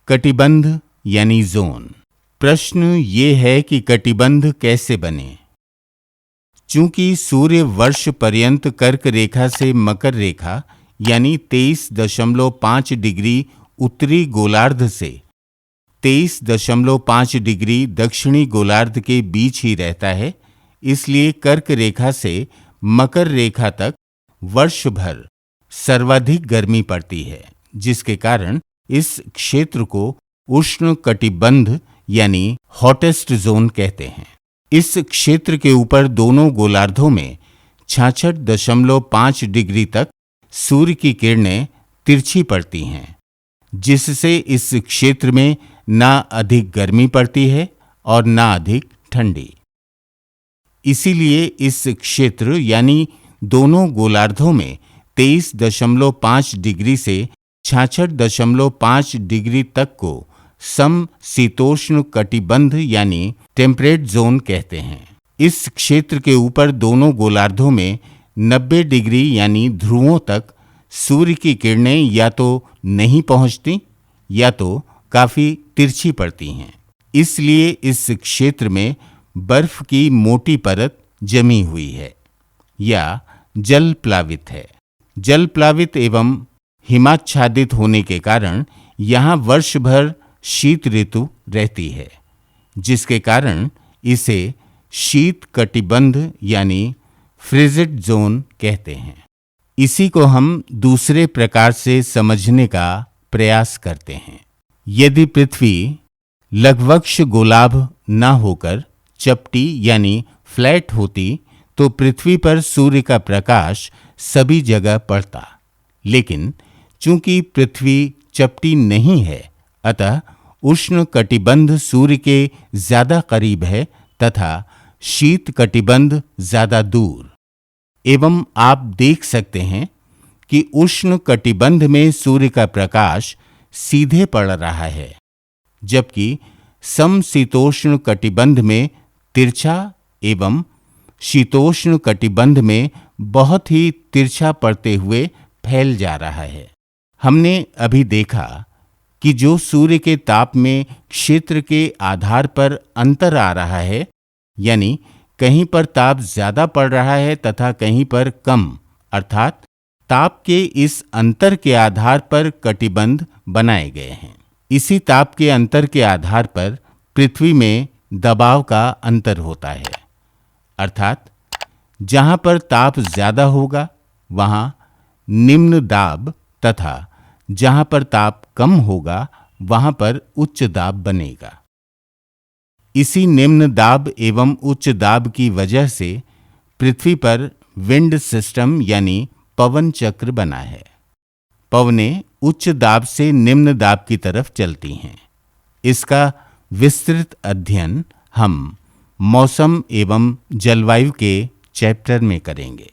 कटिबंध यानी जोन। प्रश्न ये है कि कटिबंध कैसे बने। चूंकि सूर्य वर्ष पर्यंत कर्क रेखा से मकर रेखा यानी 23.5 डिग्री उत्तरी गोलार्ध से 23.5 डिग्री दक्षिणी गोलार्ध के बीच ही रहता है, इसलिए कर्क रेखा से मकर रेखा तक वर्ष भर सर्वाधिक गर्मी पड़ती है, जिसके कारण इस क्षेत्र को उष्ण कटिबंध यानी हॉटेस्ट जोन कहते हैं। इस क्षेत्र के ऊपर दोनों गोलार्धों में 66.5 डिग्री तक सूर्य की किरणें तिरछी पड़ती हैं, जिससे इस क्षेत्र में ना अधिक गर्मी पड़ती है और ना अधिक ठंडी। इसीलिए इस क्षेत्र यानी दोनों गोलार्धों में 23.5 डिग्री से 66.5 डिग्री तक को समशीतोष्ण कटिबंध यानी टेम्परेट जोन कहते हैं। इस क्षेत्र के ऊपर दोनों गोलार्धों में 90 डिग्री यानी ध्रुवों तक सूर्य की किरणें या तो नहीं पहुंचती या तो काफी तिरछी पड़ती हैं। इसलिए इस क्षेत्र में बर्फ की मोटी परत जमी हुई है या जल प्लावित है। जल प्लावित एवं हिमाच्छादित होने के कारण यहाँ वर्ष भर शीत ऋतु रहती है, जिसके कारण इसे शीत कटिबंध यानी फ्रिजिड जोन कहते हैं। इसी को हम दूसरे प्रकार से समझने का प्रयास करते हैं। यदि पृथ्वी लघ्वक्ष गोलाभ न होकर चपटी यानी फ्लैट होती तो पृथ्वी पर सूर्य का प्रकाश सभी जगह पड़ता, लेकिन चूंकि पृथ्वी चपटी नहीं है, अतः उष्ण कटिबंध सूर्य के ज्यादा करीब है तथा शीत कटिबंध ज्यादा दूर। एवं आप देख सकते हैं कि उष्ण कटिबंध में सूर्य का प्रकाश सीधे पड़ रहा है, जबकि समशीतोष्ण कटिबंध में तिरछा एवं शीतोष्ण कटिबंध में बहुत ही तिरछा पड़ते हुए फैल जा रहा है। हमने अभी देखा कि जो सूर्य के ताप में क्षेत्र के आधार पर अंतर आ रहा है, यानी कहीं पर ताप ज्यादा पड़ रहा है तथा कहीं पर कम, अर्थात ताप के इस अंतर के आधार पर कटिबंध बनाए गए हैं। इसी ताप के अंतर के आधार पर पृथ्वी में दबाव का अंतर होता है, अर्थात जहां पर ताप ज्यादा होगा वहां निम्न दाब तथा जहां पर ताप कम होगा वहां पर उच्च दाब बनेगा। इसी निम्न दाब एवं उच्च दाब की वजह से पृथ्वी पर विंड सिस्टम यानी पवन चक्र बना है। पवनें उच्च दाब से निम्न दाब की तरफ चलती हैं। इसका विस्तृत अध्ययन हम मौसम एवं जलवायु के चैप्टर में करेंगे।